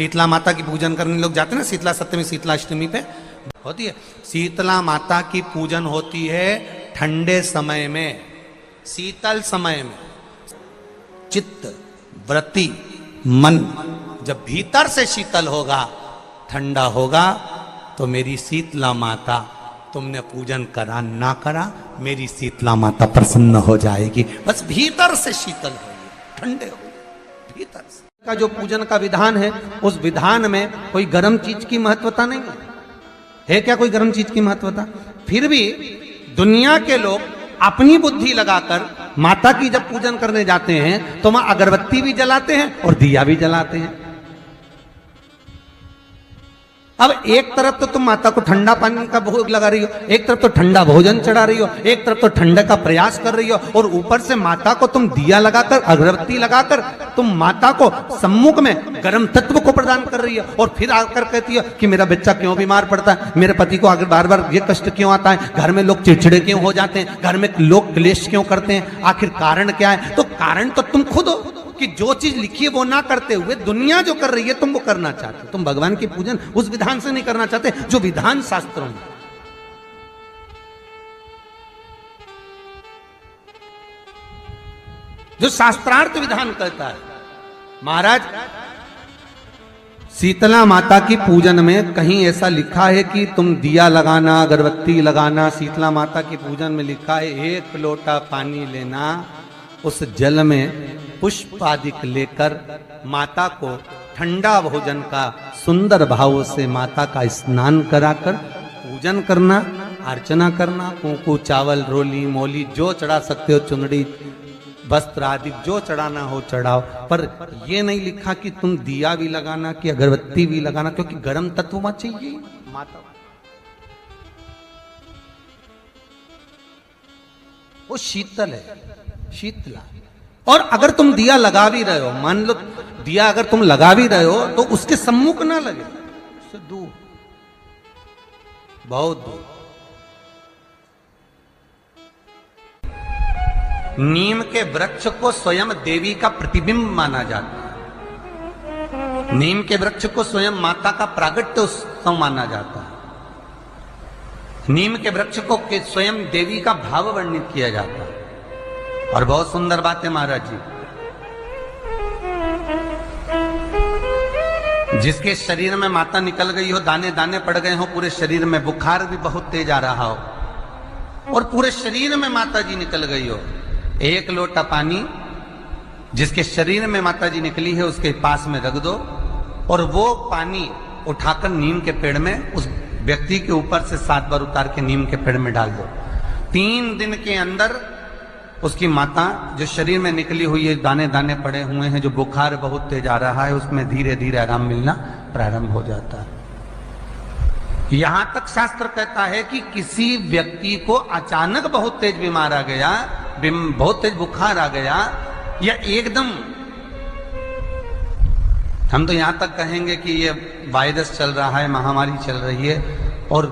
शीतला माता की पूजन करने लोग जाते हैं ना, शीतला सप्तमी शीतला अष्टमी पे होती है। शीतला माता की पूजन होती है ठंडे समय में, शीतल समय में। चित्त वृत्ति मन जब भीतर से शीतल होगा, ठंडा होगा, तो मेरी शीतला माता, तुमने पूजन करा ना करा, मेरी शीतला माता प्रसन्न हो जाएगी। बस भीतर से शीतल होगी, ठंडे हो भीतर से। का जो पूजन का विधान है, उस विधान में कोई गर्म चीज की महत्वता नहीं है क्या? कोई गर्म चीज की महत्वता? फिर भी दुनिया के लोग अपनी बुद्धि लगाकर माता की जब पूजन करने जाते हैं तो वहां अगरबत्ती भी जलाते हैं और दिया भी जलाते हैं। अब एक तरफ तो तुम माता को ठंडा पानी का भोग लगा रही हो, एक तरफ तो ठंडा भोजन चढ़ा रही हो, एक तरफ तो ठंडा का प्रयास कर रही हो, और ऊपर से माता को तुम दिया लगाकर, अगरबत्ती लगाकर तुम माता को सम्मुख में गर्म तत्व को प्रदान कर रही हो। और फिर आकर कहती हो कि मेरा बच्चा क्यों बीमार पड़ता है, मेरे पति को अगर बार बार ये कष्ट क्यों आता है, घर में लोग चिड़चिड़े क्यों हो जाते हैं, घर में लोग क्लेश क्यों करते हैं, आखिर कारण क्या है? तो कारण तो तुम खुद हो कि जो चीज लिखी है वो ना करते हुए दुनिया जो कर रही है तुम वो करना चाहते हो। तुम भगवान की पूजन उस विधान से नहीं करना चाहते जो विधान शास्त्रों में। जो शास्त्रार्थ विधान कहता है। महाराज, शीतला माता की पूजन में कहीं ऐसा लिखा है कि तुम दिया लगाना, अगरबत्ती लगाना? शीतला माता की पूजन में लिखा है 1 लोटा पानी लेना, उस जल में पुष्प आदि लेकर माता को ठंडा भोजन का सुंदर भाव से माता का स्नान कराकर पूजन करना, अर्चना करना, कुंकू चावल रोली मोली जो चढ़ा सकते हो, चुनरी वस्त्र आदि जो चढ़ाना हो चढ़ाओ। पर यह नहीं लिखा कि तुम दिया भी लगाना कि अगरबत्ती भी लगाना, क्योंकि गर्म तत्व वहां चाहिए माता। वो शीतल है, शीतला। और अगर तुम दिया लगा भी रहे हो, मान लो दिया अगर तुम लगा भी रहे हो तो उसके सम्मुख ना लगे, उससे दूर, बहुत दूर। नीम के वृक्ष को स्वयं देवी का प्रतिबिंब माना जाता है। नीम के वृक्ष को स्वयं माता का प्रागट्य उत्सव माना जाता है। नीम के वृक्ष को स्वयं देवी का भाव वर्णित किया जाता है। और बहुत सुंदर बात है महाराज जी, जिसके शरीर में माता निकल गई हो, दाने दाने पड़ गए हो पूरे शरीर में, बुखार भी बहुत तेज आ रहा हो और पूरे शरीर में माता जी निकल गई हो, 1 लोटा पानी जिसके शरीर में माता जी निकली है उसके पास में रख दो, और वो पानी उठाकर नीम के पेड़ में उस व्यक्ति के ऊपर से 7 बार उतार के नीम के पेड़ में डाल दो। 3 दिन के अंदर उसकी माता जो शरीर में निकली हुई है, दाने दाने पड़े हुए हैं, जो बुखार बहुत तेज आ रहा है, उसमें धीरे धीरे आराम मिलना प्रारंभ हो जाता है। यहां तक शास्त्र कहता है कि किसी व्यक्ति को अचानक बहुत तेज बीमार आ गया, बहुत तेज बुखार आ गया, या एकदम, हम तो यहां तक कहेंगे कि ये वायरस चल रहा है, महामारी चल रही है, और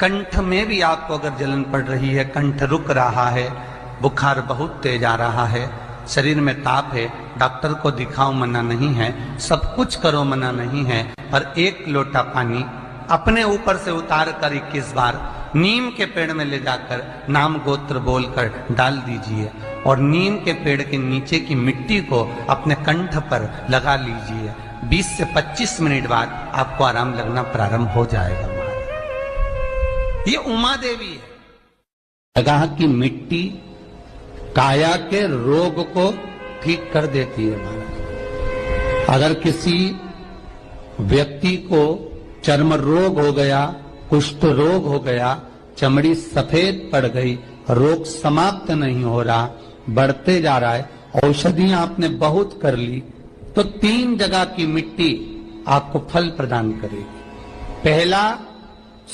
कंठ में भी आपको अगर जलन पड़ रही है, कंठ रुक रहा है, बुखार बहुत तेज आ रहा है, शरीर में ताप है, डॉक्टर को दिखाओ मना नहीं है, सब कुछ करो मना नहीं है, पर 1 लोटा पानी अपने ऊपर से उतार कर 21 बार नीम के पेड़ में ले जाकर नाम गोत्र बोलकर डाल दीजिए, और नीम के पेड़ के नीचे की मिट्टी को अपने कंठ पर लगा लीजिए। 20 से 25 मिनट बाद आपको आराम लगना प्रारंभ हो जाएगा। ये उमा देवी है। जगह की मिट्टी काया के रोग को ठीक कर देती है महाराज। अगर किसी व्यक्ति को चर्म रोग हो गया, कुष्ठ रोग हो गया, चमड़ी सफेद पड़ गई, रोग समाप्त नहीं हो रहा, बढ़ते जा रहा है, औषधियां आपने बहुत कर ली, तो 3 जगह की मिट्टी आपको फल प्रदान करेगी। पहला,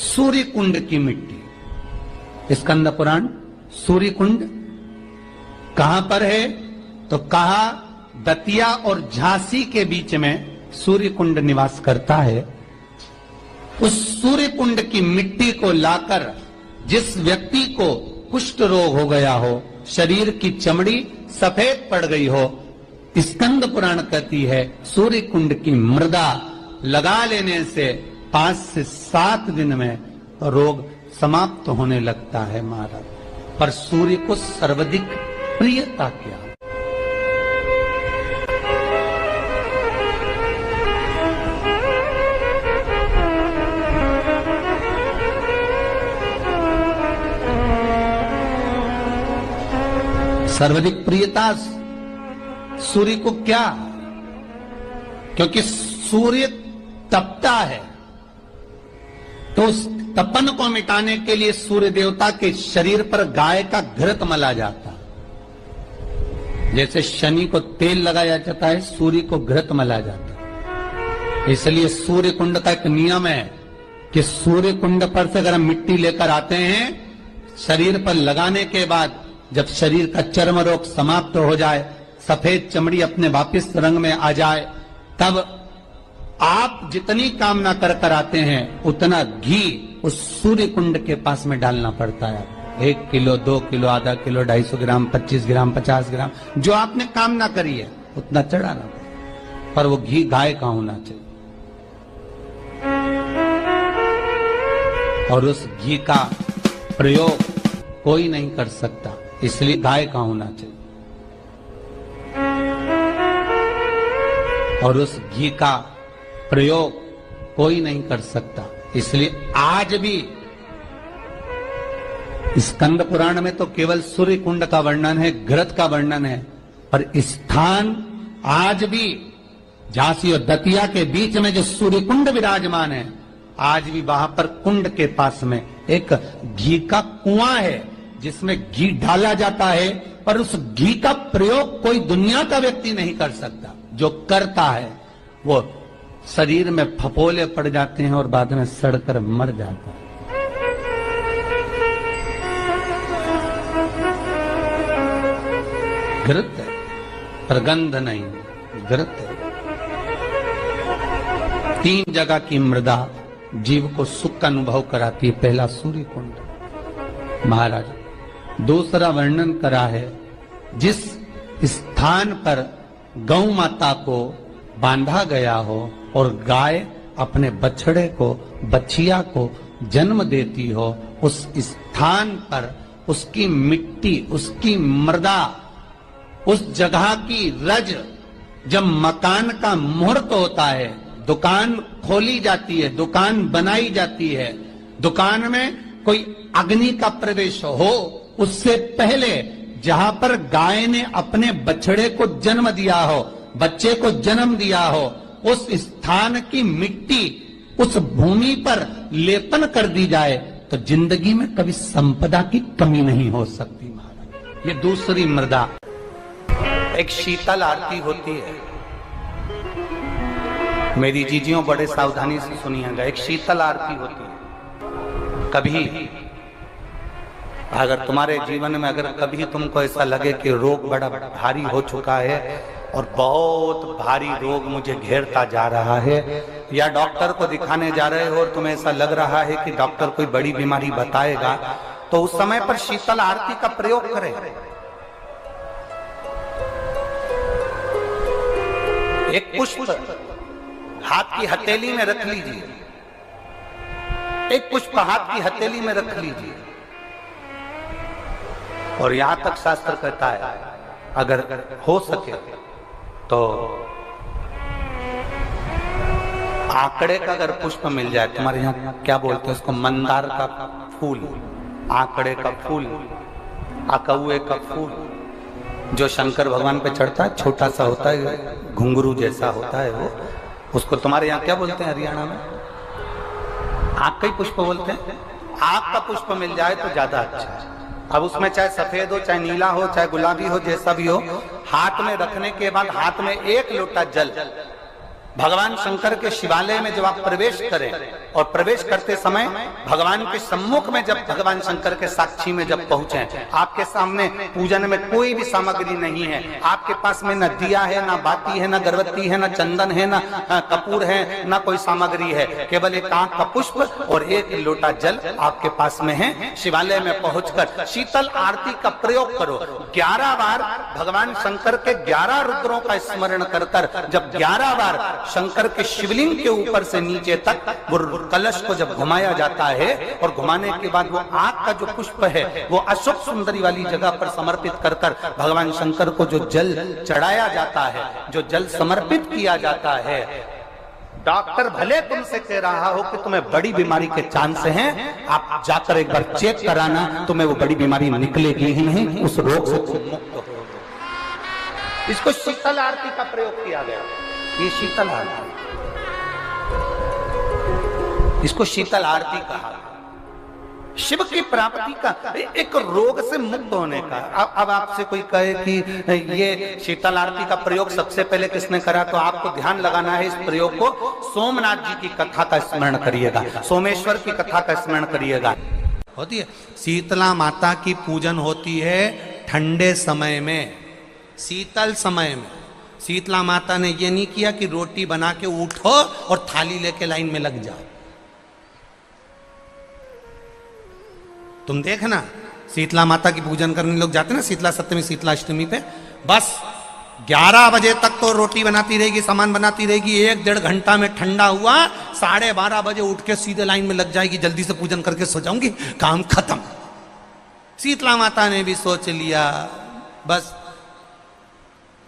सूर्य कुंड की मिट्टी। स्कंद पुराण सूर्य कुंड कहां पर है? तो कहा दतिया और झांसी के बीच में सूर्य कुंड निवास करता है। उस सूर्य कुंड की मिट्टी को लाकर जिस व्यक्ति को कुष्ठ रोग हो गया हो, शरीर की चमड़ी सफेद पड़ गई हो, स्कंद पुराण कहती है सूर्य कुंड की मृदा लगा लेने से 5 से 7 दिन में रोग समाप्त होने लगता है महाराज। पर सूर्य को सर्वाधिक प्रियता क्या? सर्वाधिक प्रियता सूर्य को क्या? क्योंकि सूर्य तपता है, तो उस तपन को मिटाने के लिए सूर्य देवता के शरीर पर गाय का घृत मला जाता। जैसे शनि को तेल लगाया जाता है, सूर्य को घृत मला जाता। इसलिए सूर्य कुंड का एक नियम है कि सूर्य कुंड पर से अगर हम मिट्टी लेकर आते हैं, शरीर पर लगाने के बाद जब शरीर का चर्म रोग समाप्त हो जाए, सफेद चमड़ी अपने वापिस रंग में आ जाए, तब आप जितनी कामना कर आते हैं उतना घी उस सूर्य कुंड के पास में डालना पड़ता है। 1 किलो, 2 किलो, आधा किलो, 250 ग्राम, 25 ग्राम, 50 ग्राम, जो आपने कामना करी है उतना चढ़ाना पड़ता। पर वो घी गाय का होना चाहिए, और उस घी का प्रयोग कोई नहीं कर सकता, इसलिए गाय का होना चाहिए। और उस घी का प्रयोग कोई नहीं कर सकता, इसलिए आज भी स्कंद पुराण में तो केवल सूर्य कुंड का वर्णन है, घृत का वर्णन है, पर स्थान आज भी झांसी और दतिया के बीच में जो सूर्य कुंड विराजमान है, आज भी वहां पर कुंड के पास में एक घी का कुआं है जिसमें घी डाला जाता है, पर उस घी का प्रयोग कोई दुनिया का व्यक्ति नहीं कर सकता। जो करता है वो शरीर में फपोले पड़ जाते हैं और बाद में सड़कर मर जाता है। घृत है, पर गंध नहीं, घृत है। 3 जगह की मृदा जीव को सुख का अनुभव कराती है। पहला सूर्य कुंड महाराज, दूसरा वर्णन करा है जिस स्थान पर गौ माता को बांधा गया हो और गाय अपने बछड़े को, बछिया को जन्म देती हो, उस स्थान पर उसकी मिट्टी, उसकी मृदा, उस जगह की रज, जब मकान का मुहूर्त होता है, दुकान खोली जाती है, दुकान बनाई जाती है, दुकान में कोई अग्नि का प्रवेश हो, उससे पहले जहां पर गाय ने अपने बछड़े को जन्म दिया हो, बच्चे को जन्म दिया हो, उस स्थान की मिट्टी उस भूमि पर लेपन कर दी जाए तो जिंदगी में कभी संपदा की कमी नहीं हो सकती महाराज। ये दूसरी मृदा। एक शीतल आरती होती है, मेरी जीजियों बड़े सावधानी से सुनिएगा। एक शीतल आरती होती है। कभी अगर तुम्हारे जीवन में अगर कभी तुमको ऐसा लगे कि रोग बड़ा भारी हो चुका है और बहुत भारी रोग मुझे घेरता जा रहा है, या डॉक्टर को दिखाने जा रहे हो और तुम्हें ऐसा लग रहा है कि डॉक्टर कोई बड़ी बीमारी बताएगा, तो उस समय पर शीतल आरती का प्रयोग करें। एक पुष्प हाथ की हथेली में रख लीजिए, एक पुष्प हाथ की हथेली में रख लीजिए, और यहां तक शास्त्र कहता है अगर हो सके तो आंकड़े का अगर पुष्प मिल जाए, तुम्हारे यहाँ क्या बोलते हैं उसको, मंदार का फूल, आंकड़े का फूल, अकौए का फूल, जो शंकर भगवान पे चढ़ता है, छोटा सा होता है, घुंघरू जैसा होता है वो, उसको तुम्हारे यहाँ क्या बोलते हैं हरियाणा में? आंख का ही पुष्प बोलते हैं। आंख का पुष्प मिल जाए तो ज्यादा अच्छा है। अब उसमें चाहे सफेद हो, चाहे नीला हो, चाहे गुलाबी हो, जैसा भी हो, हाथ में रखने के बाद हाथ में 1 लोटा जल, भगवान शंकर के शिवालय में जब आप प्रवेश करें और प्रवेश करते समय भगवान के सम्मुख में जब भगवान शंकर के साक्षी में जब पहुंचे, आपके सामने पूजन में कोई भी सामग्री नहीं है, आपके पास में न दिया है, ना बाती है, ना गर्भवती है, ना चंदन है, ना कपूर है, ना कोई सामग्री है, केवल एक आंख का पुष्प और 1 लोटा जल आपके पास में है। शिवालय में पहुंचकर शीतल आरती का प्रयोग करो। 11 बार भगवान शंकर के 11 रुद्रों का स्मरण कर जब 11 बार शंकर के शिवलिंग के ऊपर से नीचे तक वो कलश को जब घुमाया जाता है और घुमाने के बाद वो आग का जो पुष्प है वो अशोक सुंदरी वाली जगह पर समर्पित कर कर भगवान शंकर को जो जल चढ़ाया जाता है, जो जल समर्पित किया जाता है, डॉक्टर भले तुमसे कह रहा हो कि तुम्हें बड़ी बीमारी के चांस हैं, आप जाकर एक बार चेक कराना, तुम्हें वो बड़ी बीमारी निकलेगी ही नहीं, उस रोग से तुम मुक्त हो। इसको शीतल आरती का प्रयोग किया गया। ये शीतल आरती, इसको शीतल आरती कहा। शिव की प्राप्ति का, एक रोग से मुक्त होने का। अब आपसे कोई कहे कि ये शीतल आरती का प्रयोग सबसे पहले किसने करा, तो आपको ध्यान लगाना है इस प्रयोग को। सोमनाथ जी की कथा का स्मरण करिएगा, सोमेश्वर की कथा का स्मरण करिएगा। होती है शीतला माता की पूजन होती है ठंडे समय में, शीतल समय में। शीतला माता ने ये नहीं किया कि रोटी बना के उठो और थाली लेके लाइन में लग जाओ। तुम देखना शीतला माता की पूजन करने लोग जाते ना शीतला सप्तमी शीतला अष्टमी पे, बस 11 बजे तक तो रोटी बनाती रहेगी, सामान बनाती रहेगी। 1-1.5 घंटा में ठंडा हुआ, 12:30 बजे उठ के सीधे लाइन में लग जाएगी, जल्दी से पूजन करके सो जाऊंगी, काम खत्म। शीतला माता ने भी सोच लिया बस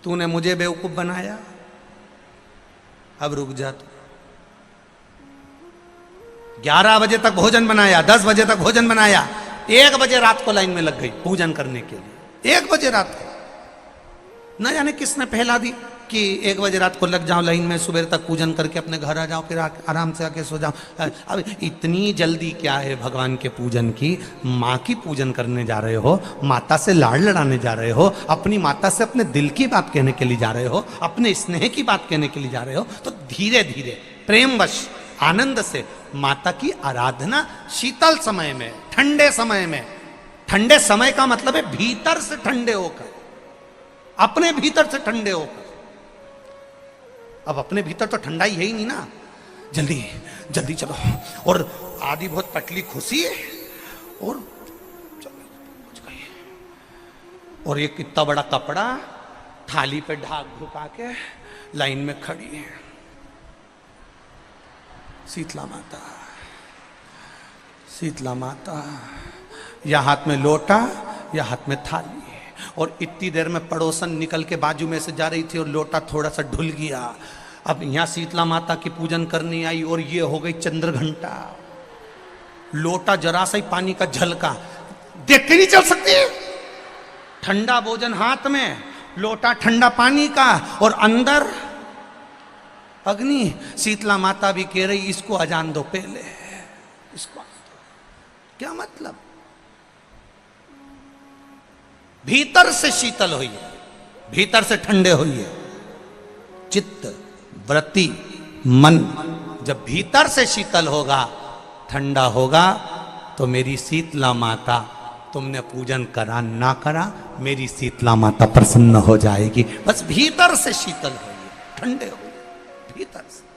तूने मुझे बेवकूफ बनाया, अब रुक जा तू। 11 बजे तक भोजन बनाया, 10 बजे तक भोजन बनाया, 1 बजे रात को लाइन में लग गई पूजन करने के लिए। 1 बजे रात को, न जाने किसने पहला दी कि 1 बजे रात को लग जाओ लाइन में, सुबह तक पूजन करके अपने घर आ जाओ, फिर आराम से आके सो जाओ। अब इतनी जल्दी क्या है भगवान के पूजन की? माँ की पूजन करने जा रहे हो, माता से लाड़ लड़ाने जा रहे हो, अपनी माता से अपने दिल की बात कहने के लिए जा रहे हो, अपने स्नेह की बात कहने के लिए जा रहे हो, तो धीरे धीरे प्रेमवश आनंद से माता की आराधना शीतल समय में, ठंडे समय में। ठंडे समय का मतलब है भीतर से ठंडे होकर, अपने भीतर से ठंडे होकर। अब अपने भीतर तो ठंडा ही है ही नहीं ना, जल्दी जल्दी चलो। और आधी बहुत पतली खुशी है और चलो, और ये कितना बड़ा कपड़ा थाली पे ढाक ढुका के लाइन में खड़ी है शीतला माता। शीतला माता, या हाथ में लोटा या हाथ में थाली, और इतनी देर में पड़ोसन निकल के बाजू में से जा रही थी और लोटा थोड़ा सा ढुल गया। अब यहाँ शीतला माता की पूजन करनी आई और ये हो गई चंद्र घंटा। लोटा जरा सा ही पानी का झलका, देख के नहीं चल सकती। ठंडा भोजन हाथ में, लोटा ठंडा पानी का, और अंदर अग्नि। शीतला माता भी कह रही इसको अजान दो पहले, इसको क्या मतलब? भीतर से शीतल हुई है, भीतर से ठंडे हुई है। चित्त, वृत्ति, मन जब भीतर से शीतल होगा, ठंडा होगा, तो मेरी शीतला माता, तुमने पूजन करा ना करा, मेरी शीतला माता प्रसन्न हो जाएगी। बस भीतर से शीतल हुई, ठंडे हुई भीतर से।